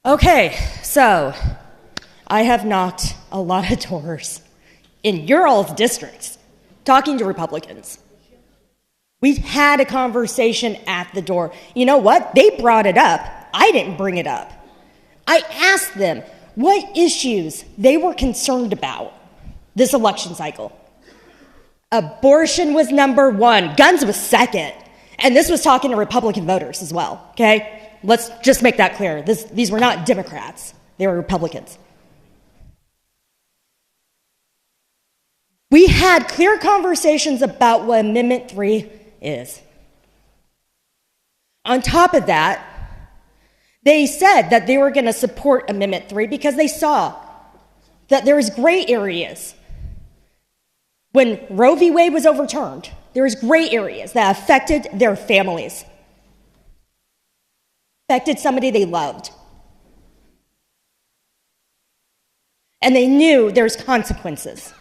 Okay, so I have knocked a lot of doors in your all's districts talking to Republicans. We've had a conversation at the door. You know what? They brought it up. I didn't bring it up. I asked them what issues they were concerned about this election cycle. Abortion was number one. Guns was second. And this was talking to Republican voters as well, okay? Let's just make that clear. These were not Democrats. They were Republicans. We had clear conversations about what Amendment 3 is. On top of that, they said that they were going to support Amendment 3 because they saw that there was gray areas. When Roe v. Wade was overturned, there was gray areas that affected their families, affected somebody they loved. And they knew there's consequences.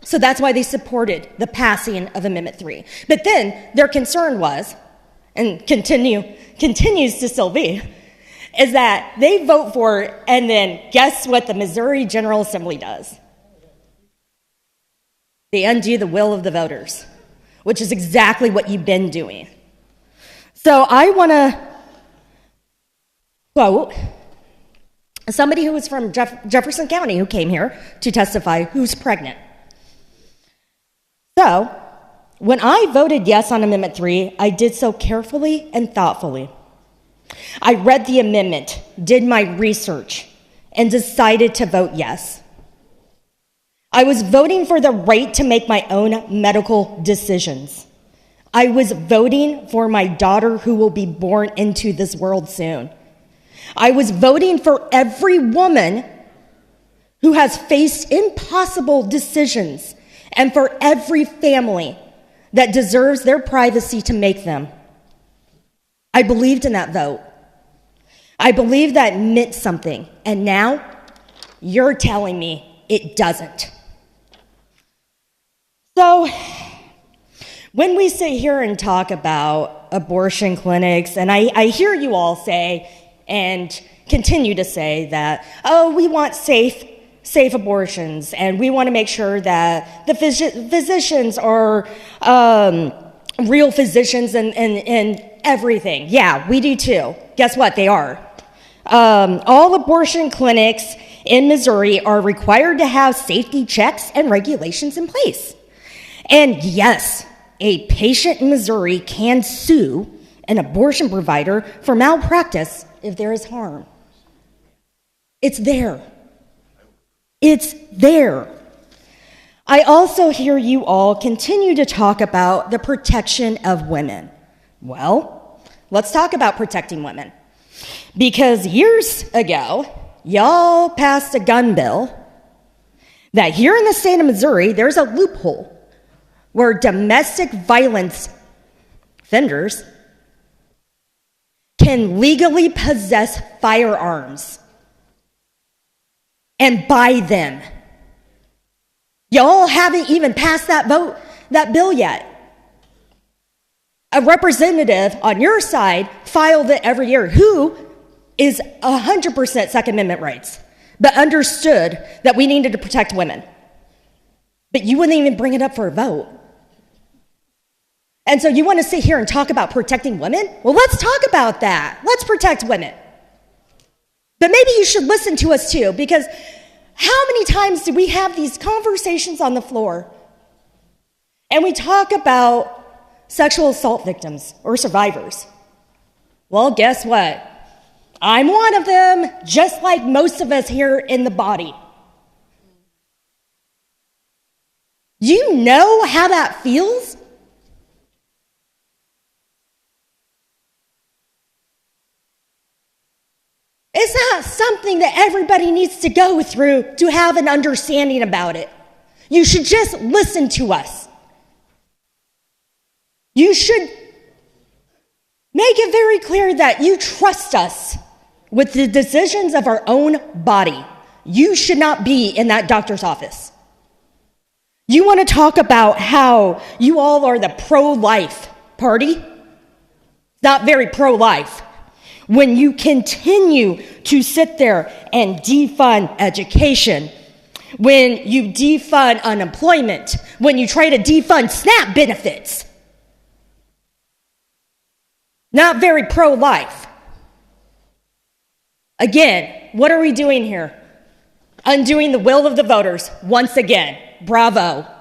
So that's why they supported the passing of Amendment 3. But then their concern was, and continues to still be, is that they vote for it, and then guess what the Missouri General Assembly does? They undo the will of the voters, which is exactly what you've been doing. So I want to quote somebody who was from Jefferson County who came here to testify who's pregnant. So, when I voted yes on Amendment 3, I did so carefully and thoughtfully. I read the amendment, did my research, and decided to vote yes. I was voting for the right to make my own medical decisions. I was voting for my daughter who will be born into this world soon. I was voting for every woman who has faced impossible decisions and for every family that deserves their privacy to make them. I believed in that vote. I believed that meant something, and now you're telling me it doesn't. So, when we sit here and talk about abortion clinics, and I hear you all say and continue to say that, oh, we want safe abortions, and we want to make sure that the physicians are real physicians and everything. Yeah, we do too. Guess what? They are. All abortion clinics in Missouri are required to have safety checks and regulations in place. And yes, a patient in Missouri can sue an abortion provider for malpractice if there is harm. It's there. It's there. I also hear you all continue to talk about the protection of women. Well, let's talk about protecting women. Because years ago, y'all passed a gun bill that here in the state of Missouri, there's a loophole where domestic violence offenders can legally possess firearms and buy them. Y'all haven't even passed that bill yet. A representative on your side filed it every year who is 100% Second Amendment rights, but understood that we needed to protect women. But you wouldn't even bring it up for a vote. And so you want to sit here and talk about protecting women? Well, let's talk about that. Let's protect women. But maybe you should listen to us too, because how many times do we have these conversations on the floor and we talk about sexual assault victims or survivors? Well, guess what? I'm one of them, just like most of us here in the body. You know how that feels? It's not something that everybody needs to go through to have an understanding about it. You should just listen to us. You should make it very clear that you trust us with the decisions of our own body. You should not be in that doctor's office. You want to talk about how you all are the pro-life party? Not very pro-life. when you continue to sit there and defund education, when you defund unemployment, when you try to defund SNAP benefits. Not very pro-life. Again, what are we doing here? Undoing the will of the voters once again. Bravo.